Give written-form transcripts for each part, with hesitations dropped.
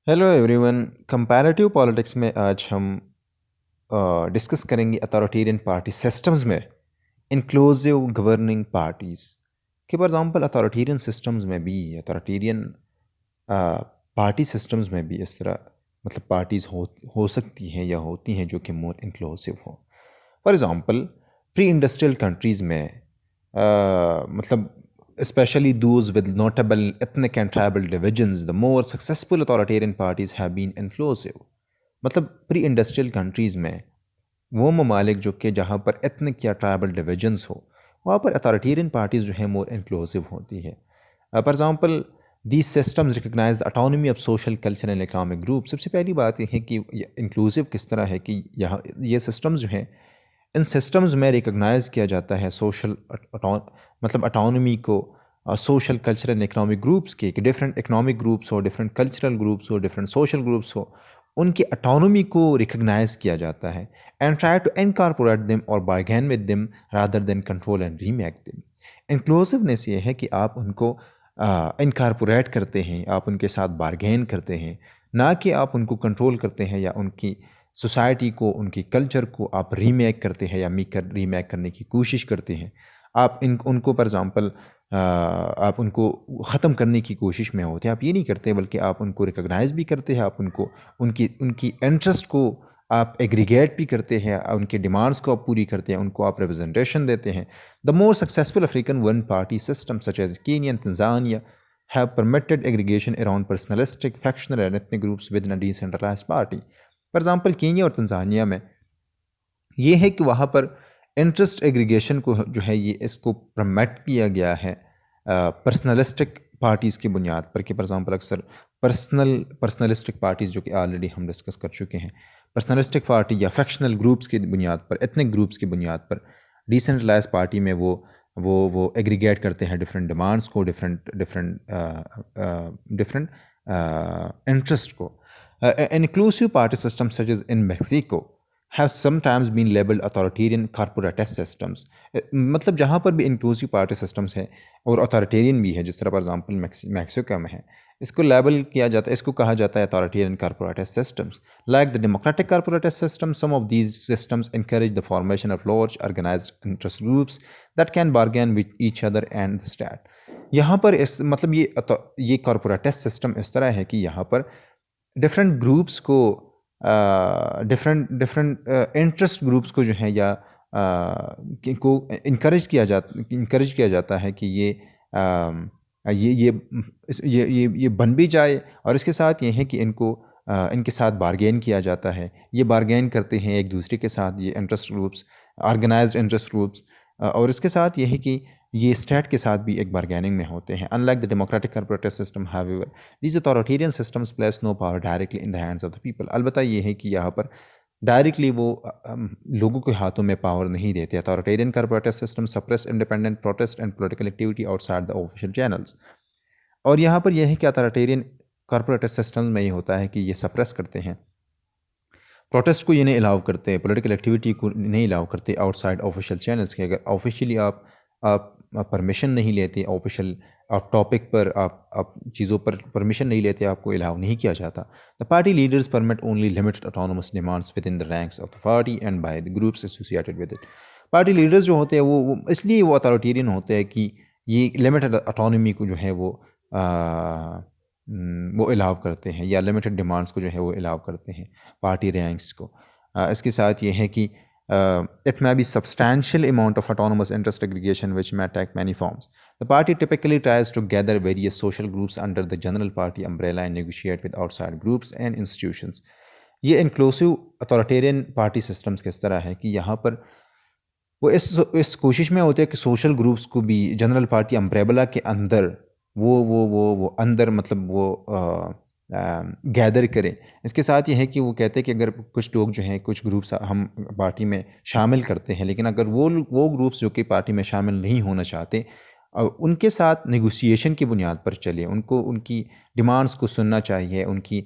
Hello everyone. Comparative politics में आज हम डिस्कस करेंगे अथॉरिटेरियन पार्टी सिस्टम्स में इंक्लूसिव गवर्निंग पार्टीज़ के। फॉर एग्जांपल अथॉरिटेरियन सिस्टम्स में भी अथॉरिटेरियन पार्टी सिस्टम्स में भी इस तरह मतलब पार्टीज़ हो सकती हैं या होती हैं जो कि मोर इंक्लूसिव हो। For example pre industrial countries में मतलब especially those with notable ethnic and tribal divisions, the more successful authoritarian parties have been inclusive। मतलब प्री इंडस्ट्रियल कंट्रीज़ में वो ममालिक जो कि जहाँ पर एथनिक या ट्राइबल डिविजन्स हो, वहाँ पर अथॉरिटेरियन पार्टीज़ जो है मोर इंक्लूसिव होती है। For example these systems recognise the autonomy of social culture and economic group. सबसे पहली बात यह है कि इंक्लूसिव किस तरह है कि यहाँ ये सिस्टम्स जो हैं, इन सिस्टम्स में रिकग्नाइज़ किया जाता है सोशल मतलब ऑटोनॉमी को social cultural and economic groups के, कि डिफरेंट इकोनॉमिक ग्रुप्स हो, डिफरेंट कल्चरल ग्रुप्स हो, डिफरेंट सोशल ग्रुप्स हो, उनकी ऑटोनॉमी को रिकग्नाइज़ किया जाता है and try to incorporate them और bargain with them rather than control and remake them. Inclusiveness ये है कि आप उनको इनकॉर्पोरेट करते हैं, आप उनके साथ बार्गेन करते हैं, ना कि आप उनको कंट्रोल करते हैं या उनकी सोसाइटी को, उनकी कल्चर को आप रीमेक करते हैं या रीमेक करने की कोशिश करते हैं। आप उनको फॉर एग्ज़ाम्पल आप उनको ख़त्म करने की कोशिश में होते हैं। आप ये नहीं करते बल्कि आप उनको रिकॉग्नाइज़ भी करते हैं, आप उनको उनकी उनकी इंटरेस्ट को आप एग्रीगेट भी करते हैं, उनकी डिमांड्स को आप पूरी करते हैं, उनको आप रिप्रेजेंटेशन देते हैं। The more successful African one party system such as Kenya and Tanzania have permitted aggregation around personalistic, factional and ethnic groups within a decentralized party। For example Kenya और तंजानिया में ये है कि वहाँ पर इंटरेस्ट एग्रीगेशन को जो है ये इसको प्रमोट किया गया है पर्सनलिस्टिक पार्टीज़ की बुनियाद पर, कि फॉर एग्ज़ाम्पल अक्सर पर्सनलिस्टिक पार्टीज़ जो कि ऑलरेडी हम डिस्कस कर चुके हैं, पर्सनलिस्टिक पार्टी या फैक्शनल ग्रुप्स की बुनियाद पर, एथनिक ग्रुप्स की बुनियाद पर डिसेंट्रलाइज पार्टी में वो एग्रीगेट करते हैं डिफरेंट डिमांड्स को, डिफरेंट डिफरेंट डिफरेंट इंटरेस्ट को। inclusive party systems such as in Mexico have sometimes been labeled authoritarian corporatist systems। मतलब जहाँ पर भी इंक्लूसिव पार्टी सिस्टम्स है और अथॉरिटेरियन भी है, जिस तरह फॉर एग्जांपल मैक्सिको में है, इसको लेबल किया जाता है, इसको कहा जाता है authoritarian corporatist systems. Like the democratic corporatist system, some of these systems encourage the formation of large organized interest groups that can bargain with each other and the state। यहाँ पर इस मतलब ये कॉर्पोरेटिस्ट सिस्टम इस तरह है कि यहाँ पर डिफरेंट ग्रुप्स को डिफरेंट डिफरेंट इंटरेस्ट ग्रुप्स को जो है या को इनकरेज किया जाता है कि ये बन भी जाए, और इसके साथ ये है कि इनके साथ बार्गेन किया जाता है, ये बार्गेन करते हैं एक दूसरे के साथ, ये interest groups, organised interest groups, और इसके साथ ये है कि ये स्टेट के साथ भी एक बार्गेनिंग में होते हैं। Unlike the democratic corporative system however these authoritarian systems place no power directly in the hands of the people। अलबत्ता ये है कि यहाँ पर डायरेक्टली वो लोगों के हाथों में पावर नहीं देते। Authoritarian corporative system suppress independent protest and political activity outside the official channels. और यहाँ पर यह है कि अथॉरिटेरियन कॉर्पोरेटिव सिस्टम में ये होता है कि ये सप्रेस करते हैं, प्रोटेस्ट को ये नहीं अलाउ करते, पॉलिटिकल एक्टिविटी को नहीं अलाउ करते आउटसाइड ऑफिशियल चैनल्स के। अगर ऑफिशियली आप परमिशन नहीं लेते, ऑफिशियल आप टॉपिक पर आप चीज़ों पर परमिशन नहीं लेते, आपको अलाउ नहीं किया जाता। The party leaders permit only limited autonomous demands with in the ranks of the party and by the groups associated with it. Party leaders जो होते हैं वो इसलिए वो अथॉरिटेरियन होते हैं कि ये लिमिटेड ऑटोनॉमी को जो है वो अलाउ करते हैं, या लिमिटेड डिमांड्स को जो है वो अलाउ करते हैं पार्टी रैंक्स को। इसके साथ ये है कि it may be substantial amount of autonomous interest aggregation which may take many forms। The party typically tries to gather various social groups under the general party umbrella and negotiate with outside groups and institutions। ये inclusive authoritarian party systems किस तरह है कि यहाँ पर वो इस कोशिश में होते हैं कि सोशल ग्रुप्स को भी जनरल पार्टी अम्ब्रेला के अंदर वो अंदर मतलब वो गैदर करें। इसके साथ ये है कि वो कहते हैं कि अगर कुछ लोग जो हैं, कुछ ग्रुप्स हम पार्टी में शामिल करते हैं, लेकिन अगर वो ग्रुप्स जो कि पार्टी में शामिल नहीं होना चाहते, उनके साथ नेगोशिएशन की बुनियाद पर चले, उनको उनकी डिमांड्स को सुनना चाहिए, उनकी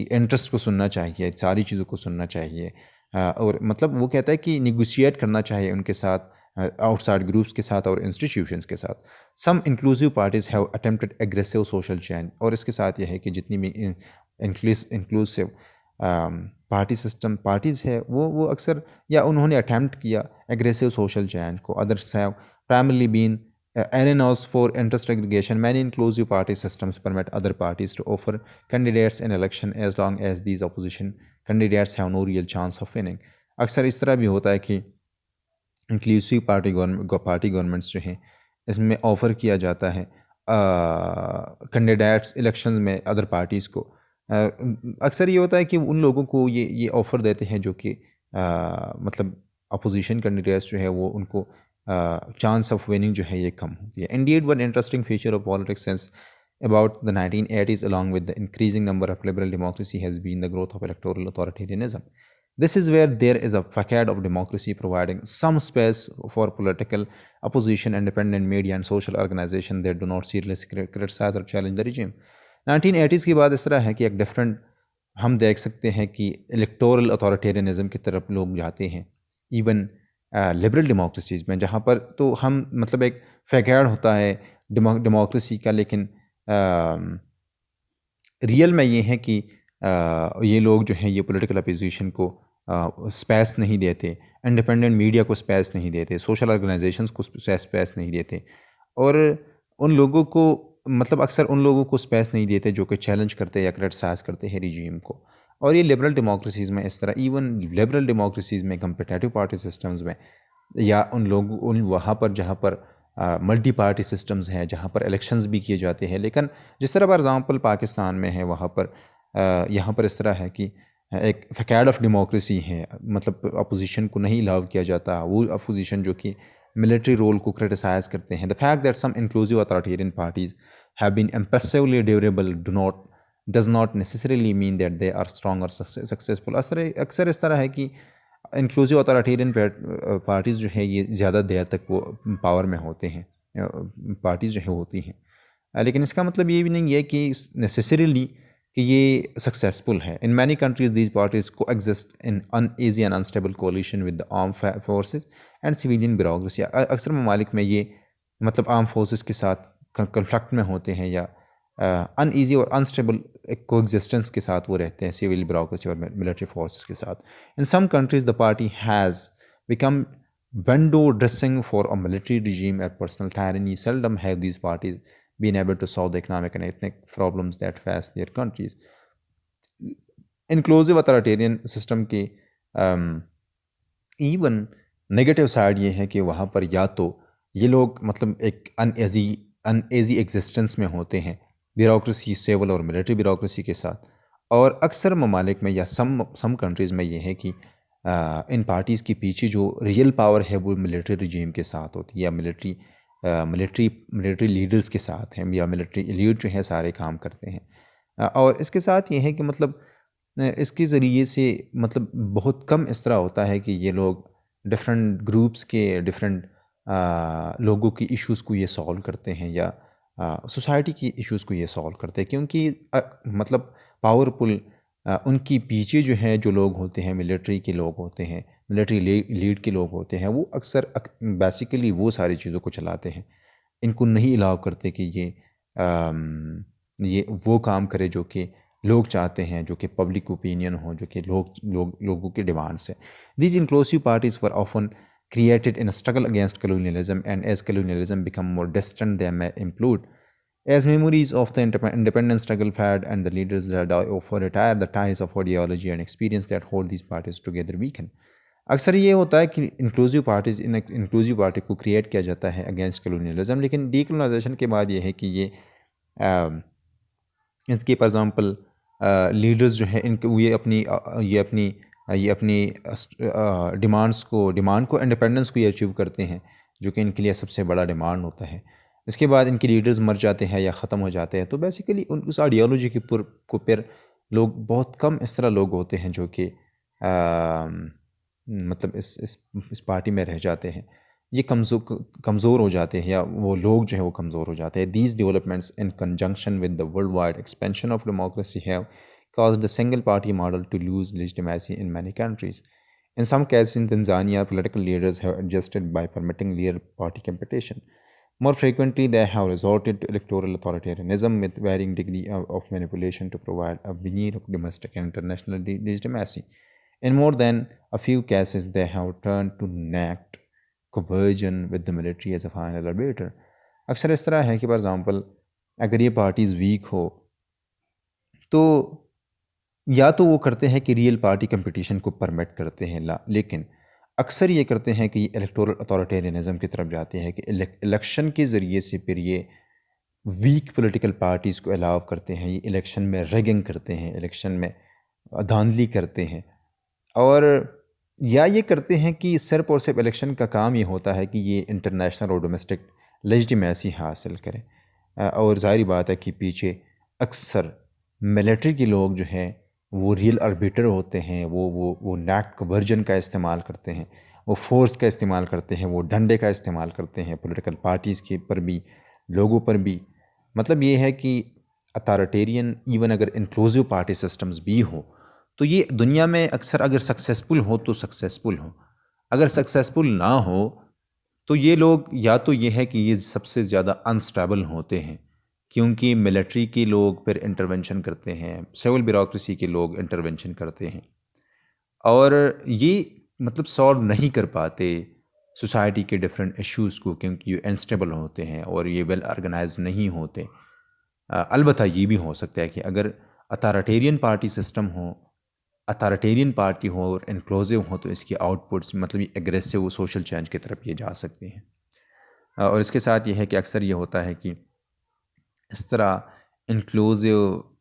इंटरेस्ट को सुनना चाहिए, सारी चीज़ों को सुनना चाहिए। और मतलब वो कहता है कि नेगोशिएट करना चाहिए उनके साथ आउटसाइड ग्रुप्स के साथ और इंस्टीट्यूशंस के साथ। Some inclusive parties have attempted aggressive social change, और इसके साथ यह है कि जितनी भी इंक्लूसिव पार्टी सिस्टम पार्टीज़ है वो अक्सर या उन्होंने अटैम्प्ट किया एग्रेसिव सोशल चेंज को। Others have primarily been arenas for interest aggregation. Many inclusive party systems permit other parties to offer candidates in election as long as these opposition candidates have no real chance of winning. अक्सर इस तरह भी होता है कि inclusive party governments जो हैं इसमें ऑफ़र किया जाता है कैंडिडेट्स इलेक्शंस में अदर पार्टीज़ को। अक्सर ये होता है कि उन लोगों को ये ऑफ़र देते हैं जो कि मतलब अपोजिशन कैंडिडेट्स जो है वो उनको चांस ऑफ विनिंग जो है ये कम होती है। Indeed one interesting feature of politics since about the 1980s, along with the increasing number of liberal democracy, has been the growth of electoral authoritarianism. This is where there is a facade of democracy providing some space for political opposition, independent media and social organizations that do not seriously criticize or challenge the regime. 1980s के बाद इस तरह है कि एक different हम देख सकते हैं कि इलेक्टोरल अथॉरिटेरियनिज्म की तरफ लोग जाते हैं, इवन लिबरल डेमोक्रेसीज़ में, जहाँ पर तो हम मतलब एक फैकेड होता है डेमोक्रेसी का, लेकिन रियल में ये है कि ये लोग जो हैं ये पॉलिटिकल अपोजिशन को स्पेस नहीं देते, इंडिपेंडेंट मीडिया को स्पेस नहीं देते, सोशल ऑर्गेनाइजेशंस को स्पेस नहीं देते, और उन लोगों को मतलब अक्सर उन लोगों को स्पेस नहीं देते जो कि चैलेंज करते या क्रिटिसाइज करते हैं रिजीम को। और ये लिबरल डेमोक्रेसीज़ में इस तरह, इवन लिबरल डेमोक्रेसीज़ में कम्पिटेटिव पार्टी सिस्टम्स में, या उन वहाँ पर जहाँ पर मल्टी पार्टी सिस्टम्स हैं, जहाँ पर इलेक्शंस भी किए जाते हैं, लेकिन जिस तरह फॉर एग्ज़ाम्पल पाकिस्तान में है वहाँ पर यहाँ पर इस तरह है कि एक फैकेड ऑफ डेमोक्रेसी है, मतलब अपोजिशन को नहीं अलाउ किया जाता, वो अपोजिशन जो कि मिलिट्री रोल को क्रिटिसाइज़ करते हैं। The fact that some inclusive authoritarian parties have been impressively durable does not necessarily mean that they are strong और सक्सेसफुल। अक्सर इस तरह है कि इंक्लूसिव अथॉरिटेरियन पार्टीज़ जो है ये ज़्यादा देर तक वो पावर में होते हैं, पार्टीज़ जो है होती हैं, लेकिन इसका मतलब ये भी नहीं है कि नेसेसरीली कि ये सक्सेसफुल है। In many countries these parties coexist in uneasy and unstable coalition with the arm forces and civilian bureaucracy. अक्सर ममालिक में ये मतलब आर्म फोर्सेस के साथ कन्फ्लिक्ट में होते हैं, या अनईजी और अनस्टेबल को एग्जिस्टेंस के साथ वो रहते हैं सिविल ब्यूरोक्रेसी और मिलिट्री फोर्सेस के साथ। In some countries the party has become window dressing for a military regime at personal tyranny. Seldom have these parties been able to solve the economic and ethnic problems that face their countries. Inclusive authoritarian system की even negative side ये है कि वहाँ पर या तो ये लोग मतलब एक अनएजी एग्जिस्टेंस में होते हैं ब्यूरोक्रेसी, सिविल और मिलिट्री ब्यूरोक्रेसी के साथ, और अक्सर ममालिक में या सम कंट्रीज़ में ये है कि इन पार्टीज़ के पीछे जो रियल पावर है वो मिलिट्री रिजीम के साथ होती है, या मिलिट्री लीडर्स के साथ हैं, या मिलिट्री लीड जो है सारे काम करते हैं। और इसके साथ ये है कि मतलब इसके ज़रिए से मतलब बहुत कम इस तरह होता है कि ये लोग डिफरेंट ग्रुप्स के डिफरेंट लोगों की इश्यूज़ को ये सॉल्व करते हैं, या सोसाइटी की इश्यूज़ को ये सॉल्व करते हैं, क्योंकि मतलब पावरफुल उनकी पीछे जो है जो लोग होते हैं मिलिट्री के लोग होते हैं, मिलिट्री लीड के लोग होते हैं, वो अक्सर बेसिकली वो सारी चीज़ों को चलाते हैं। इनको नहीं अलाउ करते कि ये वो काम करे जो कि लोग चाहते हैं, जो कि पब्लिक ओपिनियन हो, जो कि लोगों की डिमांड्स है। These inclusive parties were often created in a struggle against colonialism, and as colonialism become more distant they may implode. As memories of the independence struggle fade and the leaders that retire, the ties of ideology and experience that hold these parties together weaken. अक्सर ये होता है कि inclusive parties inclusive party को create किया जाता है against colonialism, लेकिन डीकोलोनाइजेशन के बाद ये है कि ये इसके फॉर एग्ज़ाम्पल लीडर्स जो हैं इनको ये अपनी डिमांड को इंडिपेंडेंस को ये अचीव करते हैं, जो कि इनके लिए सबसे बड़ा डिमांड होता है। इसके बाद इनके लीडर्स मर जाते हैं या ख़त्म हो जाते हैं, तो बेसिकली उस आइडियोलॉजी को फिर लोग बहुत कम इस तरह लोग होते हैं जो कि मतलब इस पार्टी में रह जाते हैं, ये कमज़ोर हो जाते हैं, या वो लोग जो है वो कमज़ोर हो जाते हैं। These developments in conjunction with the world wide expansion of democracy have caused the single party model to lose legitimacy in many countries. In some cases in Tanzania, political leaders have adjusted by permitting real party competition. More frequently, they have resorted to electoral authoritarianism with varying degree of manipulation to provide a veneer of domestic and international legitimacy. In more than a few cases, they have turned to enact coercion with the military as a final arbiter. अक्सर इस तरह है कि for example अगर ये parties week हो तो या तो वो करते हैं कि रियल पार्टी कंपटीशन को परमिट करते हैं लेकिन अक्सर ये करते हैं कि इलेक्टोरल अथॉरिटेरियनिज्म की तरफ जाते हैं कि इलेक्शन के ज़रिए से फिर ये वीक पॉलिटिकल पार्टीज़ को अलाउ करते हैं, ये इलेक्शन में रेगिंग करते हैं, इलेक्शन में धांधली करते हैं और या ये करते हैं कि सिर्फ और सिर्फ इलेक्शन का काम ये होता है कि ये इंटरनेशनल और डोमेस्टिक लेजिटिमेसी हासिल करें। और ज़ाहिर बात है कि पीछे अक्सर मिलिट्री के लोग जो हैं वो रियल आर्बिटर होते हैं, वो नैक्ट वर्जन का इस्तेमाल करते हैं, वो फोर्स का इस्तेमाल करते हैं, वो डंडे का इस्तेमाल करते हैं पॉलिटिकल पार्टीज़ के पर भी, लोगों पर भी। मतलब ये है कि अथॉरिटेरियन इवन अगर इंक्लूसिव पार्टी सिस्टम्स भी हो तो ये दुनिया में अक्सर अगर सक्सेसफुल हो तो सक्सेसफुल हो, अगर सक्सेसफुल ना हो तो ये लोग या तो ये है कि ये सबसे ज़्यादा अनस्टेबल होते हैं क्योंकि मिलिट्री के लोग फिर इंटरवेंशन करते हैं, सिविल ब्यूरोक्रेसी के लोग इंटरवेंशन करते हैं और ये मतलब सॉल्व नहीं कर पाते सोसाइटी के डिफरेंट इश्यूज़ को क्योंकि ये अनस्टेबल होते हैं और ये वेल ऑर्गेनाइज नहीं होते। अलबत्ता ये भी हो सकता है कि अगर अथॉरिटेरियन पार्टी सिस्टम हो, अथॉरिटेरियन पार्टी हो और इंक्लूसिव हो तो इसके आउटपुट्स मतलब ये एग्रेसिव सोशल चेंज की तरफ ये जा सकते हैं। और इसके साथ ये है कि अक्सर ये होता है कि इस तरह इंक्लूसिव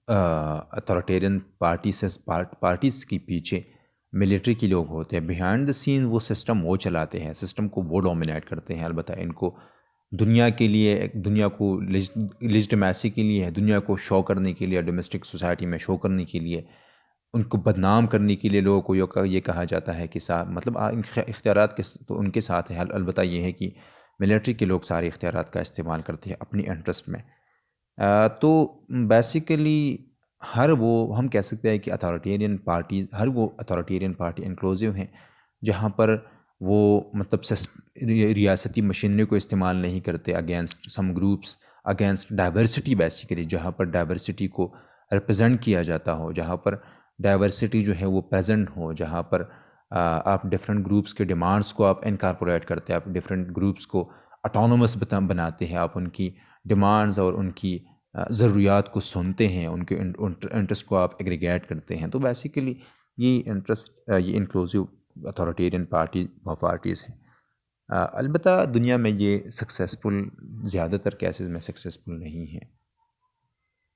अथॉरिटेरियन पार्टीज़ के पीछे मिलिट्री के लोग होते हैं, बिहाइंड द सीन वो सिस्टम वो चलाते हैं, सिस्टम को वो डोमिनेट करते हैं। अलबत्ता इनको दुनिया के लिए, दुनिया को लेजिटिमेसी के लिए, दुनिया को शो करने के लिए, डोमेस्टिक सोसाइटी में शो करने के लिए, उनको बदनाम करने के लिए लोगों को ये कहा जाता है कि मतलब इख्तियारात के तो उनके साथ है। अलबत्ता ये है कि मिलिट्री के लोग सारे इख्तियारात का इस्तेमाल करते हैं अपनी इंटरेस्ट में। तो बेसिकली हम कह सकते हैं कि हर वो अथॉरिटेरियन पार्टी इंक्लूसिव हैं जहाँ पर वो मतलब रियासती मशीनरी को इस्तेमाल नहीं करते against some groups, against diversity basically, जहाँ पर डाइवर्सिटी को रिप्रेजेंट किया जाता हो, जहाँ पर डाइवर्सिटी जो है वो प्रेजेंट हो, जहाँ पर आप डिफरेंट ग्रुप्स के डिमांड्स को आप इनकॉर्पोरेट करते हैं, आप डिफरेंट ग्रुप्स को ऑटोनोमस बनाते हैं, आप उनकी डिमांड्स और उनकी ज़रूरियात को सुनते हैं, उनके इंटरेस्ट को आप एग्रीगेट करते हैं। तो बेसिकली ये इंक्लूसिव अथॉरिटेरियन पार्टीज़ हैं। अलबत्ता दुनिया में ये सक्सेसफुल ज़्यादातर केसेस में सक्सेसफुल नहीं हैं।